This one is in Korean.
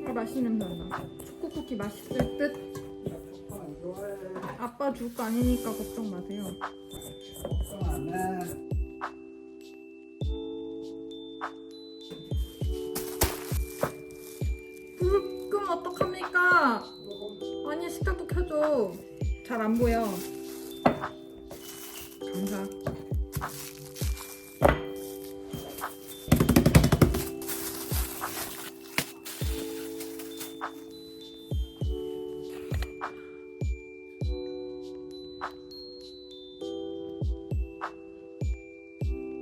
아, 맛있는 냄새 난다. 초코 쿠키 맛있을 듯. 초코는 좋아해. 아빠 줄 거 아니니까 걱정 마세요. 걱정 안 해. 불 끄면 어떡합니까? 아니, 식탁도 켜줘. 잘 안 보여. 감사.